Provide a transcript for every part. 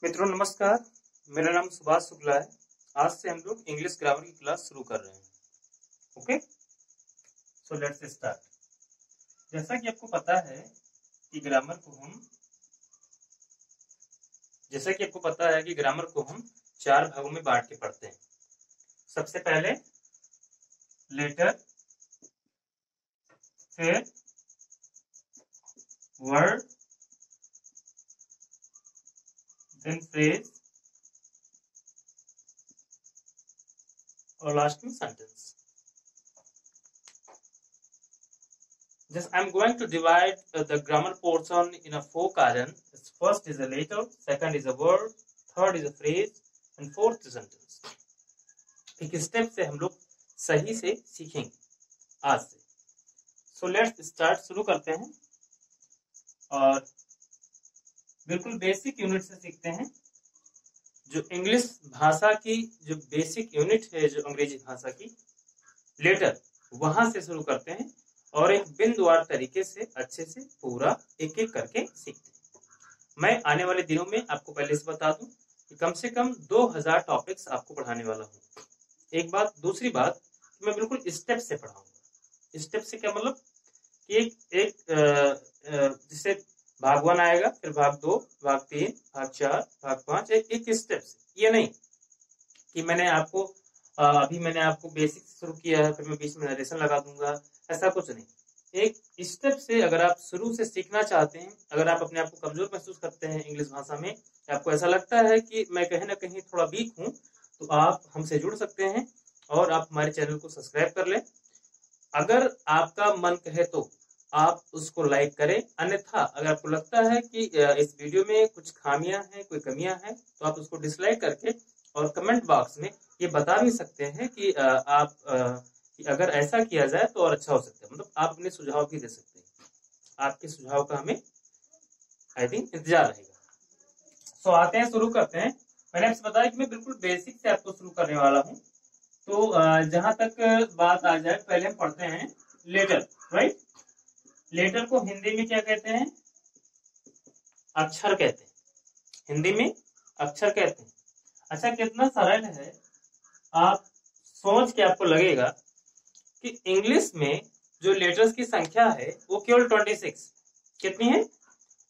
मित्रों नमस्कार, मेरा नाम सुभाष शुक्ला है। आज से हम लोग इंग्लिश ग्रामर की क्लास शुरू कर रहे हैं। Okay, so let's start. जैसा कि आपको पता है कि ग्रामर को हम चार भागों में बांट के पढ़ते हैं। सबसे पहले लेटर, फिर वर्ड, देन फ्रेज और लास्ट में sentence. Just I'm going to divide the grammar portion in a four columns. First is a letter, second is a word, third is a phrase, and fourth is a sentence. एक step से हम लोग सही से सीखेंगे आज से। So let's start, शुरू करते हैं और बिल्कुल बेसिक यूनिट से सीखते हैं। जो इंग्लिश भाषा की जो बेसिक यूनिट है, जो अंग्रेजी भाषा की लेटर, वहां से शुरू करते हैं और एक बिंदुवार तरीके से अच्छे से पूरा एक एक करके सीखते हैं। मैं आने वाले दिनों में आपको पहले से बता दूं कि कम से कम 2000 टॉपिक्स आपको पढ़ाने वाला हूं। एक बात, दूसरी बात, मैं बिल्कुल स्टेप से पढ़ाऊंगा। स्टेप से क्या मतलब कि एक जिससे भाग 1 आएगा, फिर भाग 2, भाग 3, भाग 4, भाग 5, एक स्टेप से। ये नहीं कि मैंने आपको बेसिक से शुरू किया है फिर मैं बीच में नरेशन लगा दूंगा, ऐसा कुछ नहीं। एक स्टेप से अगर आप शुरू से सीखना चाहते हैं, अगर आप अपने आप को कमजोर महसूस करते हैं इंग्लिश भाषा में, आपको ऐसा लगता है कि मैं कहीं ना कहीं थोड़ा वीक हूं, तो आप हमसे जुड़ सकते हैं और आप हमारे चैनल को सब्सक्राइब कर लें। अगर आपका मन कहे तो आप उसको लाइक करें, अन्यथा अगर आपको लगता है कि इस वीडियो में कुछ खामियां हैं, कोई कमियां हैं, तो आप उसको डिसलाइक करके और कमेंट बॉक्स में ये बता भी सकते हैं कि अगर ऐसा किया जाए तो और अच्छा हो सकता है। मतलब आप अपने सुझाव भी दे सकते हैं। आपके सुझाव का हमें आई थिंक इंतजार रहेगा। सो आते हैं, शुरू करते हैं। मैंने आपसे बताया कि मैं बिल्कुल बेसिक से आपको शुरू करने वाला हूँ। तो जहां तक बात आ जाए, पहले हम पढ़ते हैं लेटर, राइट। लेटर को हिंदी में क्या कहते हैं? अक्षर कहते हैं। हिंदी में अक्षर कहते हैं। अच्छा, कितना सरल है। आप सोच के आपको लगेगा कि इंग्लिश में जो लेटर्स की संख्या है वो केवल 26। कितनी है?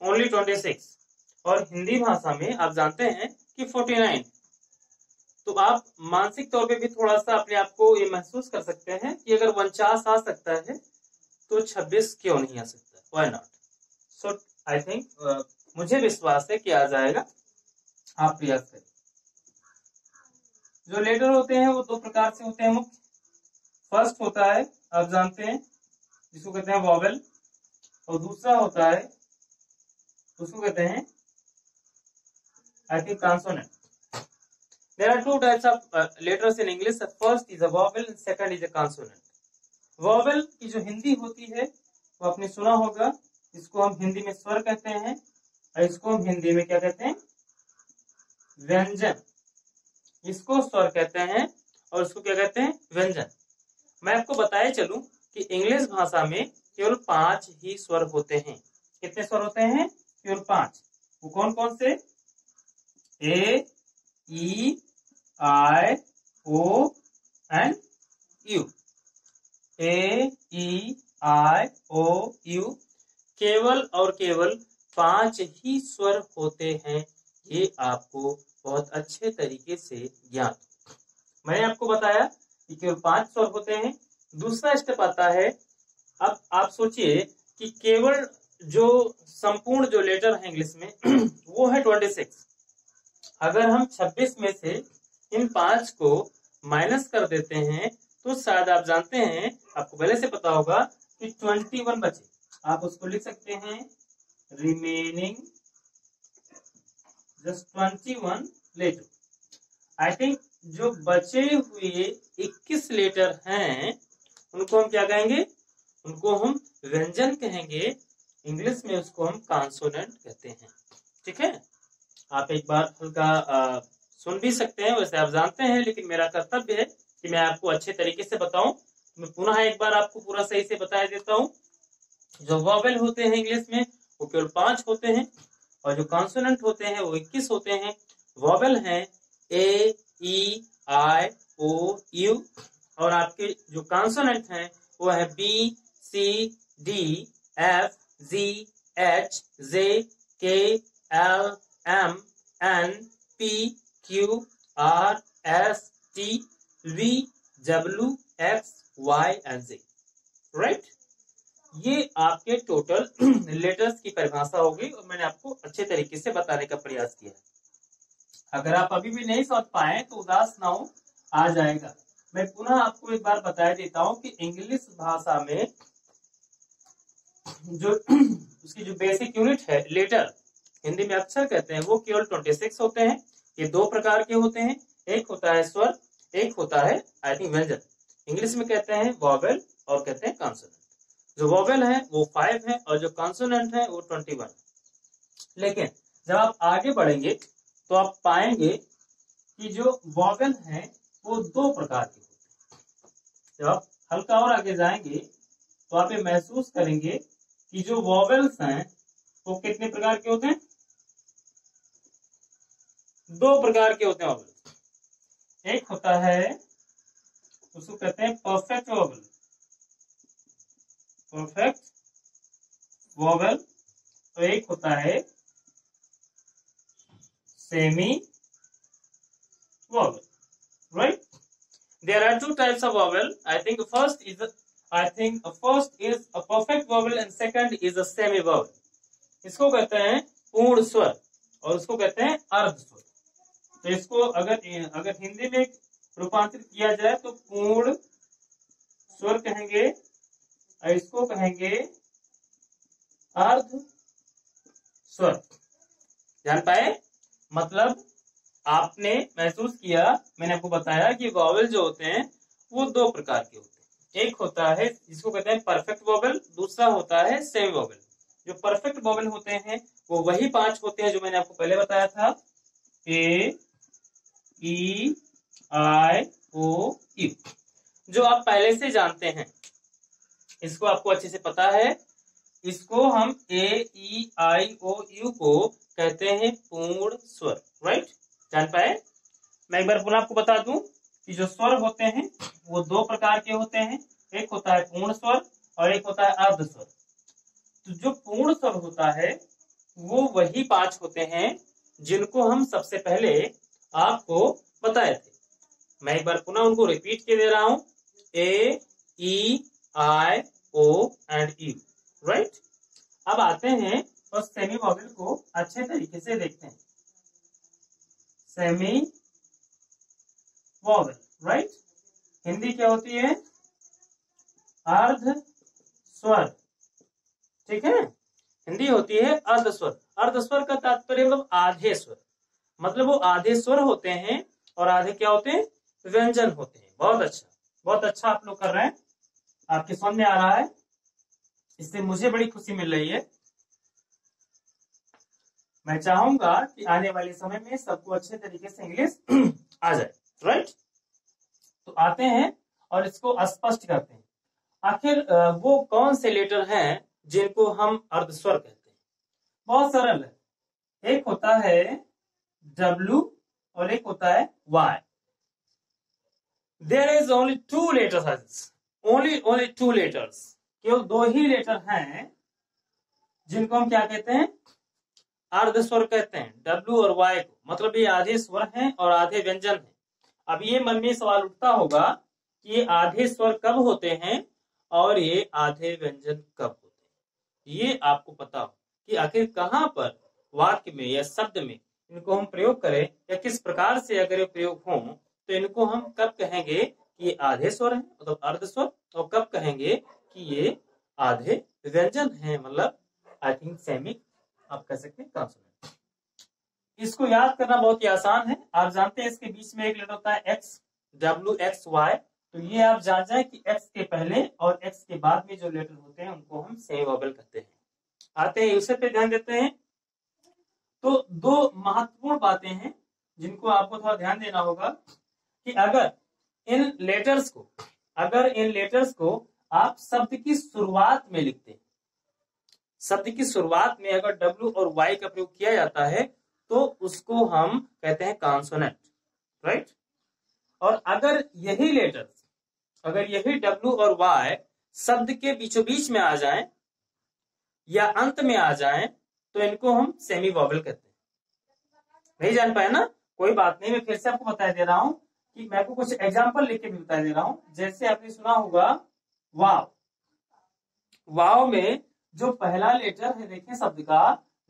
ओनली 26। और हिंदी भाषा में आप जानते हैं कि 49। तो आप मानसिक तौर पे भी थोड़ा सा अपने आप को ये महसूस कर सकते हैं कि अगर 49 आ सकता है तो 26 क्यों नहीं आ सकता? Why not? So I think मुझे विश्वास है कि आ जाएगा। आप प्रयास करें। जो लेटर होते हैं वो दो प्रकार से होते हैं मुख्य। फर्स्ट होता है, आप जानते हैं, जिसको कहते हैं वॉवेल, और दूसरा होता है उसको कहते हैं I think consonant. There are two types of letters in English. The first is a vowel and second is a consonant. Vowel की जो हिंदी होती है वो आपने सुना होगा, इसको हम हिंदी में स्वर कहते हैं और इसको हम हिंदी में क्या कहते हैं? व्यंजन। इसको स्वर कहते हैं और इसको क्या कहते हैं? व्यंजन। मैं आपको बताए चलूं कि इंग्लिश भाषा में केवल 5 ही स्वर होते हैं। कितने स्वर होते हैं? केवल 5। वो कौन कौन से? A, E, I, O and U. A, E, I, O, U, केवल और केवल 5 ही स्वर होते हैं। ये आपको बहुत अच्छे तरीके से ज्ञात। मैंने आपको बताया कि केवल 5 स्वर होते हैं। दूसरा स्टेप आता है, अब आप सोचिए कि केवल जो संपूर्ण जो लेटर है इंग्लिश में वो है 26। अगर हम 26 में से इन 5 को माइनस कर देते हैं तो शायद आप जानते हैं, आपको पहले से पता होगा कि 21 बचे। आप उसको लिख सकते हैं remaining just 21 letter. I think जो बचे हुए 21 लेटर हैं उनको हम क्या कहेंगे? उनको हम व्यंजन कहेंगे। इंग्लिश में उसको हम कॉन्सोनेंट कहते हैं। ठीक है, आप एक बार हल्का सुन भी सकते हैं, वैसे आप जानते हैं, लेकिन मेरा कर्तव्य है कि मैं आपको अच्छे तरीके से बताऊं। मैं पुनः एक बार आपको पूरा सही से बता देता हूं। जो वॉवेल होते हैं इंग्लिश में वो केवल 5 होते हैं और जो कॉन्सोनेंट होते हैं वो 21 होते हैं। वॉवेल हैं ए, ई, आई, ओ, यू, और आपके जो कॉन्सोनेंट हैं वो है B, C, D, F, G, H, J, K, L, M, N, P, Q, R, S, T, V, W, X, Y and J. Right, ये आपके टोटल लेटर्स की परिभाषा होगी और मैंने आपको अच्छे तरीके से बताने का प्रयास किया है। अगर आप अभी भी नहीं समझ पाए तो उदास ना हो, आ जाएगा। मैं पुनः आपको एक बार बता देता हूं कि इंग्लिश भाषा में जो उसकी जो बेसिक यूनिट है लेटर, हिंदी में अक्षर कहते हैं, वो केवल 26 होते हैं। ये दो प्रकार के होते हैं, एक होता है स्वर, एक होता है आई थिंक व्यंजन। इंग्लिश में कहते हैं वॉवेल और कहते हैं कॉन्सोनेंट। जो वॉवेल है वो 5 है और जो कॉन्सोनेंट है वो 21 है। लेकिन जब आप आगे बढ़ेंगे तो आप पाएंगे कि जो वॉवेल है वो दो प्रकार के होते हैं। जब आप हल्का और आगे जाएंगे तो आप ये महसूस करेंगे कि जो वॉवेल्स हैं वो कितने प्रकार के होते हैं, दो प्रकार के होते हैं वॉवेल्स। एक होता है, उसको कहते हैं परफेक्ट वॉवेल, परफेक्ट वॉवेल, तो एक होता है semi vowel. Right, there are two types of vowel. I think first is a perfect vowel and second is a semi vowel. इसको कहते हैं पूर्ण स्वर और उसको कहते हैं अर्ध स्वर। तो इसको अगर हिंदी में रूपांतरित किया जाए तो पूर्ण स्वर कहेंगे और इसको कहेंगे अर्ध स्वर। जान पाए? मतलब आपने महसूस किया, मैंने आपको बताया कि वॉवेल जो होते हैं वो दो प्रकार के होते हैं। एक होता है जिसको कहते हैं परफेक्ट वॉवेल, दूसरा होता है सेमी वॉवेल। जो परफेक्ट वॉवेल होते हैं वो वही 5 होते हैं जो मैंने आपको पहले बताया था, ए, ई, आई, ओ, यू, जो आप पहले से जानते हैं। इसको आपको अच्छे से पता है। इसको हम ए, ई, आई, ओ, यू को कहते हैं पूर्ण स्वर। राइट, जान पाए? मैं एक बार पुनः आपको बता दूं कि जो स्वर होते हैं वो दो प्रकार के होते हैं, एक होता है पूर्ण स्वर और एक होता है अर्ध स्वर। तो जो पूर्ण स्वर होता है वो वही 5 होते हैं जिनको हम सबसे पहले आपको बताए थे। मैं एक बार पुनः उनको रिपीट के दे रहा हूं, ए, E, I, O and you. Right, अब आते हैं और सेमी वॉवेल को अच्छे तरीके से देखते हैं। सेमी वॉवेल, राइट, हिंदी क्या होती है? अर्ध स्वर। ठीक है, हिंदी होती है अर्ध स्वर। अर्ध स्वर का तात्पर्य मतलब आधे स्वर, मतलब वो आधे स्वर होते हैं और आधे क्या होते हैं? व्यंजन होते हैं। बहुत अच्छा, बहुत अच्छा आप लोग कर रहे हैं, आपके समझ में आ रहा है, इससे मुझे बड़ी खुशी मिल रही है। मैं चाहूंगा कि आने वाले समय में सबको अच्छे तरीके से इंग्लिश आ जाए। राइट, तो आते हैं और इसको स्पष्ट करते हैं। आखिर वो कौन से लेटर हैं जिनको हम अर्धस्वर कहते हैं? बहुत सरल है, एक होता है W और एक होता है Y। There is only two letters, only two letters, केवल दो ही लेटर हैं जिनको हम क्या कहते हैं? अर्धस्वर कहते हैं, W और Y को। मतलब ये आधे स्वर हैं और आधे व्यंजन हैं। अब ये मन में सवाल उठता होगा कि ये आधे स्वर कब होते हैं और ये आधे व्यंजन कब होते हैं। ये आपको पता हो कि आखिर कहां पर वाक्य में या शब्द में इनको हम प्रयोग करें या किस प्रकार से अगर ये प्रयोग हो तो इनको हम कब कहेंगे कि ये आधे स्वर हैं मतलब अर्ध स्वर, और कब कहेंगे कि ये आधे व्यंजन हैं मतलब आई थिंक सेमी, आप कह सकते हैं कॉन्सोनेंट। इसको याद करना बहुत ही आसान है। आप जानते हैं इसके बीच में एक लेटर होता है एक्स, W, X, Y। तो ये आप जान जाए कि एक्स के पहले और एक्स के बाद में जो लेटर होते हैं उनको हम सेमी वॉवेल कहते हैं। आते हैं यूसेज पे ध्यान देते हैं। तो दो महत्वपूर्ण बातें हैं जिनको आपको थोड़ा ध्यान देना होगा कि अगर इन लेटर्स को आप शब्द की शुरुआत में लिखते हैं, शब्द की शुरुआत में अगर W और Y का प्रयोग किया जाता है तो उसको हम कहते हैं कॉन्सोनेंट, राइट। और अगर यही लेटर्स, अगर यही W और Y शब्द के बीचों बीच में आ जाएं या अंत में आ जाएं तो इनको हम सेमी वोवेल कहते हैं। नहीं जान पाए ना, कोई बात नहीं, मैं फिर से आपको बता दे रहा हूं कि मैं आपको कुछ एग्जांपल लिख के भी बता दे रहा हूं। जैसे आपने सुना होगा वाव, वाव में जो पहला लेटर है देखिए शब्द का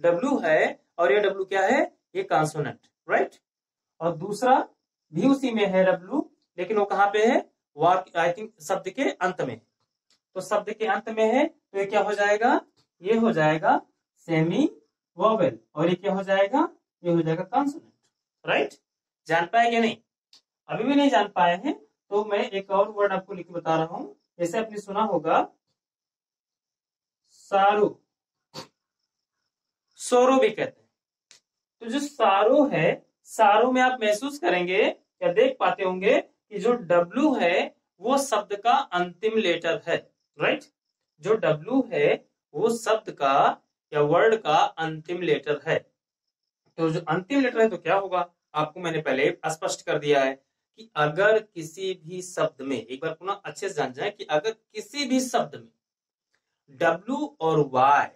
W है और ये W क्या है, ये कॉन्सोनेंट, राइट। और दूसरा भी उसी में है W, लेकिन वो कहां पे है, वाव आई थिंक शब्द के अंत में। तो शब्द के अंत में है तो ये क्या हो जाएगा, ये हो जाएगा सेमी वोवेल, और ये क्या हो जाएगा, ये हो जाएगा कॉन्सोनेंट, राइट। जान पाए क्या नहीं, अभी भी नहीं जान पाए हैं तो मैं एक और वर्ड आपको लिख के बता रहा हूं। जैसे आपने सुना होगा सारू, सोरो भी कहते हैं। तो जो सारो है, सारो में आप महसूस करेंगे या देख पाते होंगे कि जो W है वो शब्द का अंतिम लेटर है, राइट। जो W है वो शब्द का या वर्ड का अंतिम लेटर है। तो जो अंतिम लेटर है तो क्या होगा, आपको मैंने पहले स्पष्ट कर दिया है कि अगर किसी भी शब्द में, एक बार पुनः अच्छे से जान जाए कि अगर किसी भी शब्द में W और Y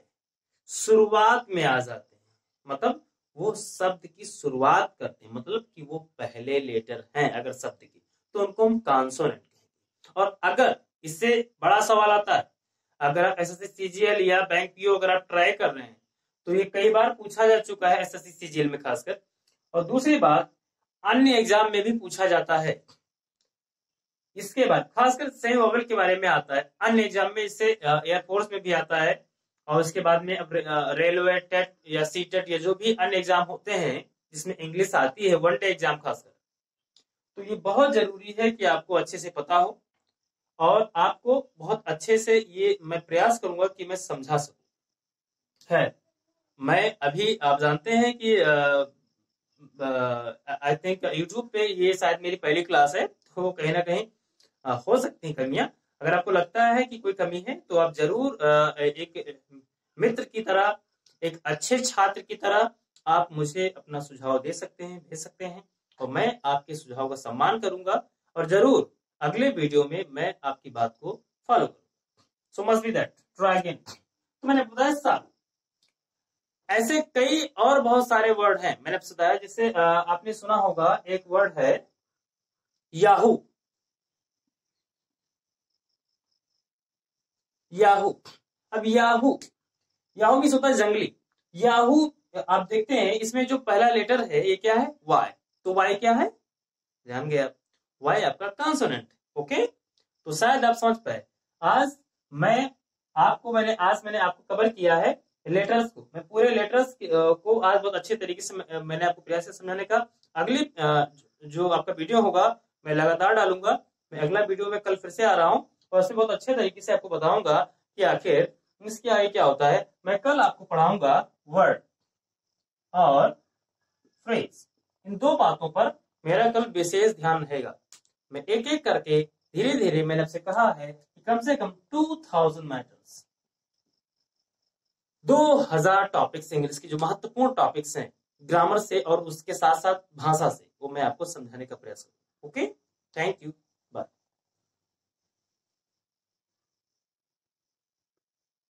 शुरुआत में आ जाते हैं, मतलब वो शब्द की शुरुआत करते हैं, मतलब कि वो पहले लेटर हैं अगर शब्द की, तो उनको हम कॉन्सोनेंट कहेंगे। और अगर इससे बड़ा सवाल आता है, अगर आप एसएससी सीजीएल या बैंक पीओ अगर आप ट्राई कर रहे हैं तो ये कई बार पूछा जा चुका है एसएससी सीजीएल में खासकर। और दूसरी बात, अन्य एग्जाम में भी पूछा जाता है। इसके बाद खासकर सेमी वोवेल के बारे में आता है अन्य एग्जाम में, इससे एयरफोर्स में भी आता है। और उसके बाद में अब रेलवे टेट या सीटेट या जो भी अन्य एग्जाम होते हैं जिसमें इंग्लिश आती है, वन डे एग्जाम खासकर, तो ये बहुत जरूरी है कि आपको अच्छे से पता हो और आपको बहुत अच्छे से ये मैं प्रयास करूंगा कि मैं समझा सकूं। है मैं अभी आप जानते हैं कि आई थिंक यूट्यूब पे ये शायद मेरी पहली क्लास है, तो कहीं ना कहीं हो सकती हैं कमियां। अगर आपको लगता है कि कोई कमी है तो आप जरूर एक मित्र की तरह, एक अच्छे छात्र की तरह आप मुझे अपना सुझाव दे सकते हैं, भेज सकते हैं, और मैं आपके सुझाव का सम्मान करूंगा और जरूर अगले वीडियो में मैं आपकी बात को फॉलो करूंगा। सो must be that, try again. तो मैंने बताया साल, ऐसे कई और बहुत सारे वर्ड हैं मैंने आपसे बताया। जैसे आपने सुना होगा एक वर्ड है याहू, याहू। अब याहू, याहू मीन्स होता है जंगली। याहू आप देखते हैं इसमें जो पहला लेटर है ये क्या है, वाई। तो वाई क्या है, ध्यान गया, वाई आपका कॉन्सोनेंट। ओके, तो शायद आप समझ पाए। आज मैंने आपको कवर किया है लेटर्स को। मैं पूरे लेटर्स को आज बहुत अच्छे तरीके से मैंने आपको प्रयास समझाने का। अगली जो आपका वीडियो होगा मैं लगातार डालूंगा। मैं अगला वीडियो में कल फिर से आ रहा हूँ और उसमें बहुत अच्छे तरीके से आपको बताऊंगा कि आखिर इसके आगे क्या होता है। मैं कल आपको पढ़ाऊंगा वर्ड और फ्रेज, इन दो बातों पर मेरा कल विशेष ध्यान रहेगा। मैं एक एक करके धीरे धीरे, मैंने आपसे कहा है कि कम से कम 2000 मैटर्स, 2000 टॉपिक्स इंग्लिश की जो महत्वपूर्ण टॉपिक्स हैं ग्रामर से और उसके साथ साथ भाषा से, वो मैं आपको समझाने का प्रयास करूंगा। Okay, thank you.